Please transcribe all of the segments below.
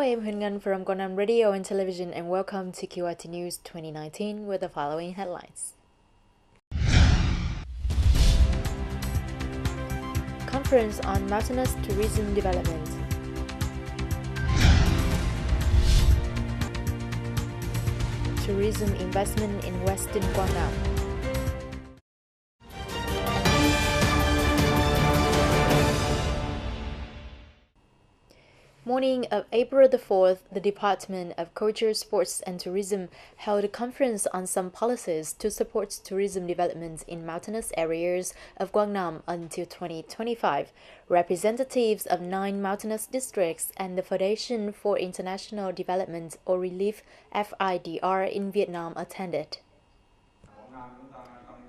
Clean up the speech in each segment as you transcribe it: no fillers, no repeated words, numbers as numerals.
I'm Hyun Ngan from Guangdong Radio and Television, and welcome to QRT News 2019 with the following headlines. Conference on mountainous tourism development. Tourism investment in Western Guangdong. Morning of April the 4th, the Department of Culture, Sports and Tourism held a conference on some policies to support tourism development in mountainous areas of Guangdong until 2025. Representatives of 9 mountainous districts and the Foundation for International Development or Relief (FIDR) in Vietnam attended.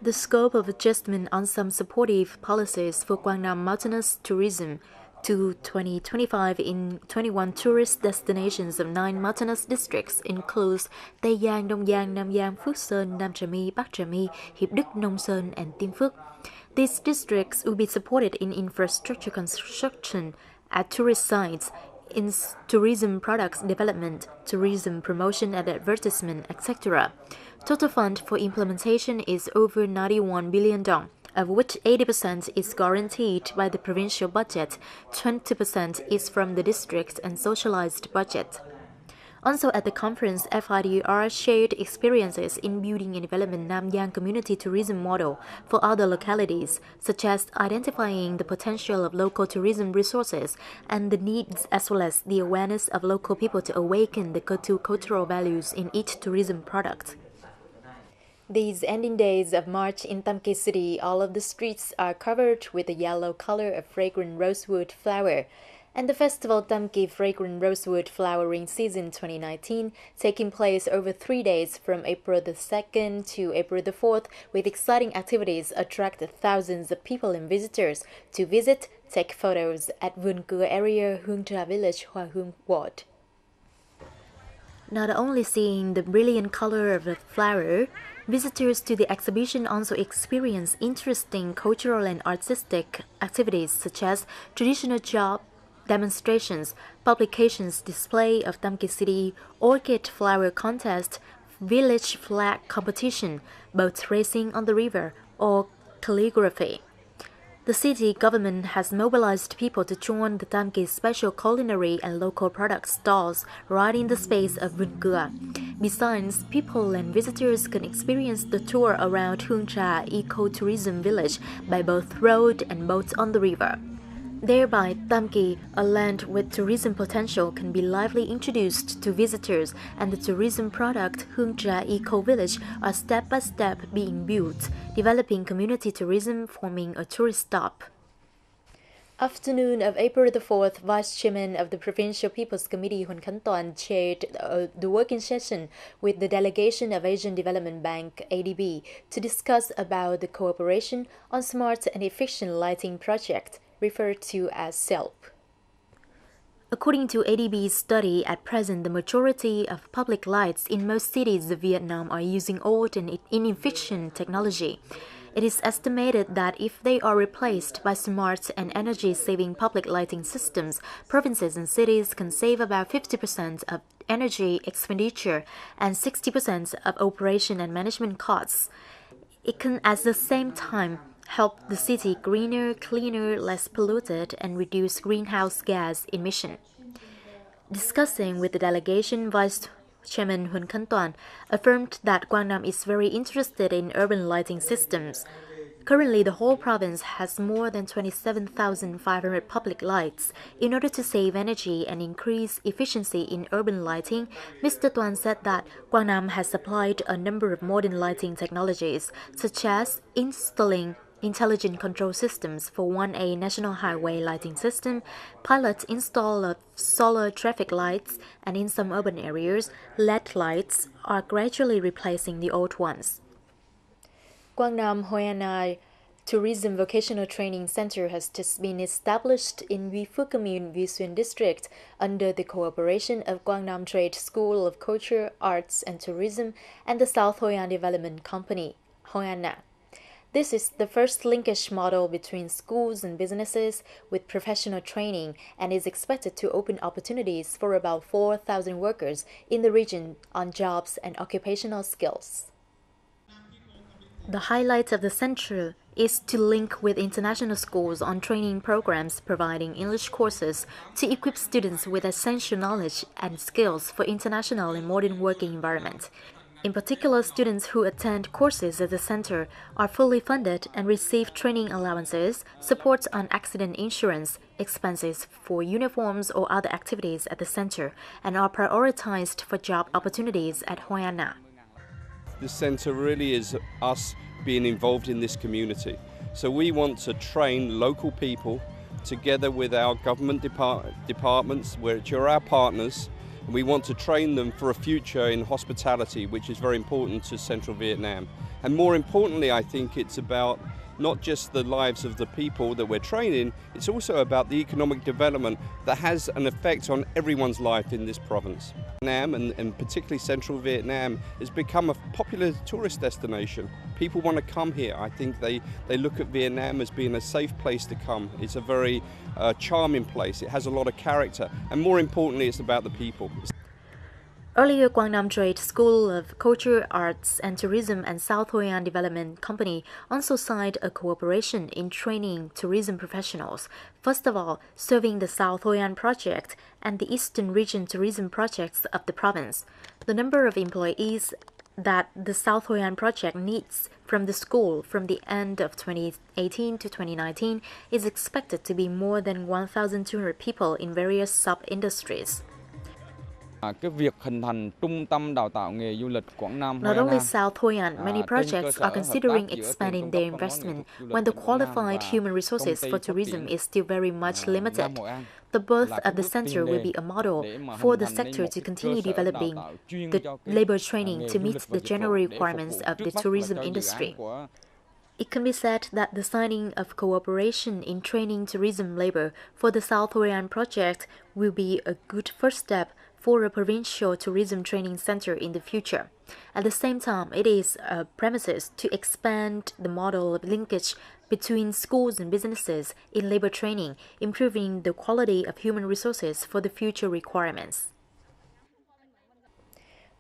The scope of adjustment on some supportive policies for Guangdong mountainous tourism to 2025 in 21 tourist destinations of 9 mountainous districts includes Tây Giang, Đông Giang, Nam Giang, Phước Sơn, Nam Trà My, Bắc Trà My, Hiệp Đức, Nông Sơn, and Tiên Phước. These districts will be supported in infrastructure construction at tourist sites, in tourism products development, tourism promotion and advertisement, etc. Total fund for implementation is over 91 billion dong, of which 80% is guaranteed by the provincial budget, 20% is from the district and socialized budget. Also at the conference, FIDR shared experiences in building and developing Nam Giang community tourism model for other localities, such as identifying the potential of local tourism resources and the needs as well as the awareness of local people to awaken the cultural values in each tourism product. These ending days of March in Tam Kỳ City, all of the streets are covered with the yellow color of fragrant rosewood flower. And the festival Tam Kỳ Fragrant Rosewood Flowering Season 2019 taking place over 3 days from April the 2nd to April the 4th, with exciting activities attract thousands of people and visitors to visit, take photos at Vườn Cưa area, Hương Trà Village, Hoa Hương Ward. Not only seeing the brilliant color of the flower, visitors to the exhibition also experience interesting cultural and artistic activities such as traditional job demonstrations, publications, display of Tam Kỳ City, orchid flower contest, village flag competition, boat racing on the river, or calligraphy. The city government has mobilized people to join the Tam Kỳ special culinary and local product stalls right in the space of Vườn Cưa. Besides, people and visitors can experience the tour around Hương Trà ecotourism village by both road and boats on the river. Thereby, Tam Kỳ, a land with tourism potential, can be lively introduced to visitors, and the tourism product Hương Trà Eco Village are step by step being built, developing community tourism, forming a tourist stop. Afternoon of April the 4th, Vice Chairman of the Provincial People's Committee Huân Khánh Toàn chaired the working session with the delegation of Asian Development Bank (ADB) to discuss about the cooperation on smart and efficient lighting project, referred to as SELP. According to ADB's study, at present the majority of public lights in most cities of Vietnam are using old and inefficient technology. It is estimated that if they are replaced by smart and energy-saving public lighting systems, provinces and cities can save about 50% of energy expenditure and 60% of operation and management costs. It can at the same time help the city greener, cleaner, less polluted, and reduce greenhouse gas emission. Discussing with the delegation, Vice Chairman Huân Khánh Toàn affirmed that Guangdong is very interested in urban lighting systems. Currently, the whole province has more than 27,500 public lights. In order to save energy and increase efficiency in urban lighting, Mr. Toàn said that Guangdong has applied a number of modern lighting technologies, such as installing intelligent control systems for 1A National Highway lighting system, pilot install of solar traffic lights, and in some urban areas, LED lights are gradually replacing the old ones. Guangdong Hoi An Tourism Vocational Training Center has just been established in Huy Phước Commune, Huy Xuyên District, under the cooperation of Guangdong Trade School of Culture, Arts and Tourism and the South Hoi An Development Company, Hoi An. This is the first linkage model between schools and businesses with professional training and is expected to open opportunities for about 4,000 workers in the region on jobs and occupational skills. The highlight of the center is to link with international schools on training programs providing English courses to equip students with essential knowledge and skills for international and modern working environment. In particular, students who attend courses at the center are fully funded and receive training allowances, support on accident insurance, expenses for uniforms or other activities at the center, and are prioritized for job opportunities at Hoi An Na. This centre really is us being involved in this community. So we want to train local people together with our government departments, which are our partners. And we want to train them for a future in hospitality, which is very important to Central Vietnam. And more importantly, I think it's about not just the lives of the people that we're training, it's also about the economic development that has an effect on everyone's life in this province. Vietnam, and particularly Central Vietnam, has become a popular tourist destination. People want to come here. I think they look at Vietnam as being a safe place to come. It's a very charming place. It has a lot of character. And more importantly, it's about the people. Earlier, Quang Nam Trade School of Culture, Arts and Tourism and South Hoi An Development Company also signed a cooperation in training tourism professionals, first of all serving the South Hoi An project and the Eastern Region tourism projects of the province. The number of employees that the South Hoi An project needs from the school from the end of 2018 to 2019 is expected to be more than 1,200 people in various sub-industries. Not only South Hoi An, many projects are considering expanding their investment when the qualified human resources for tourism is still very much limited. The birth of the center will be a model for the sector to continue developing the labor training to meet the general requirements of the tourism industry. It can be said that the signing of cooperation in training tourism labor for the South Hoi An project will be a good first step for a provincial tourism training center in the future. At the same time, it is a premises to expand the model of linkage between schools and businesses in labor training, improving the quality of human resources for the future requirements.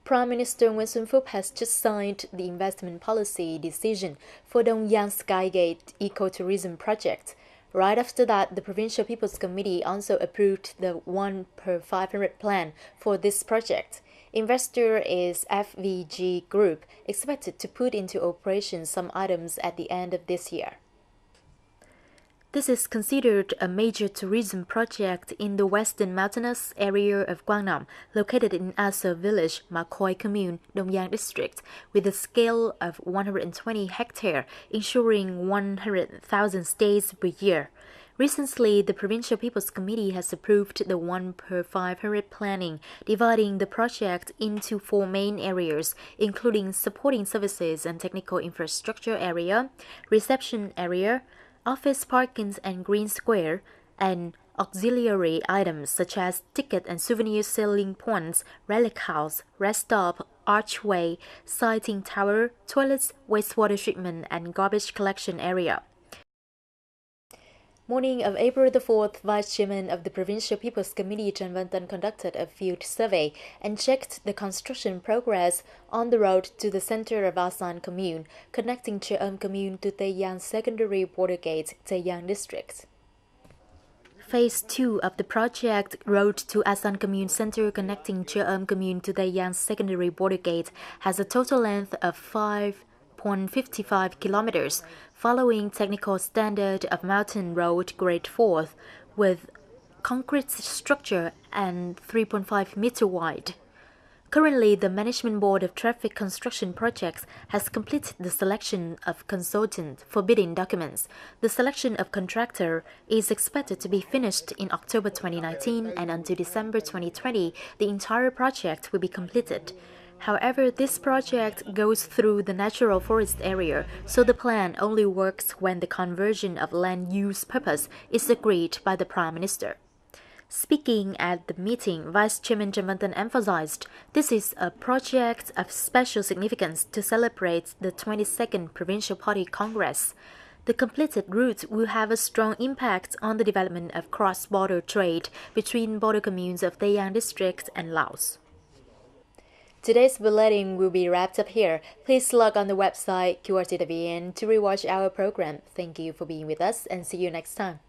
Prime Minister Myung Sky Gate has just signed the investment policy decision for the Myung Sky Gate ecotourism project. Right after that, the Provincial People's Committee also approved the 1/500 plan for this project. Investor is FVG Group, expected to put into operation some items at the end of this year. This is considered a major tourism project in the western mountainous area of Quang Nam, located in Asa Village, Ma Khoi Commune, Dong Yang District, with a scale of 120 hectares, ensuring 100,000 stays per year. Recently, the Provincial People's Committee has approved the 1/500 planning, dividing the project into 4 main areas, including supporting services and technical infrastructure area, reception area, office parkings and green square, and auxiliary items such as ticket and souvenir selling points, relic house, rest stop, archway, sighting tower, toilets, wastewater treatment, and garbage collection area. Morning of April the 4th, Vice Chairman of the Provincial People's Committee Trần Văn Tân conducted a field survey and checked the construction progress on the road to the center of Asan Commune, connecting Chợ Âm Commune to Tây Giang Secondary Border Gate, Tây Giang District. Phase 2 of the project, Road to Asan Commune Center connecting Chợ Âm Commune to Tây Giang Secondary Border Gate, has a total length of 5.55 kilometers, following technical standard of mountain road grade 4 with concrete structure and 3.5 meter wide. Currently, the Management Board of Traffic Construction Projects has completed the selection of consultant for bidding documents. The selection of contractor is expected to be finished in October 2019, and until December 2020, the entire project will be completed. However, this project goes through the natural forest area, so the plan only works when the conversion of land use purpose is agreed by the Prime Minister. Speaking at the meeting, Vice Chairman Jamantan emphasized this is a project of special significance to celebrate the 22nd Provincial Party Congress. The completed route will have a strong impact on the development of cross-border trade between border communes of Tayang District and Laos. Today's bulletin will be wrapped up here. Please log on the website QRT.vn to rewatch our program. Thank you for being with us and see you next time.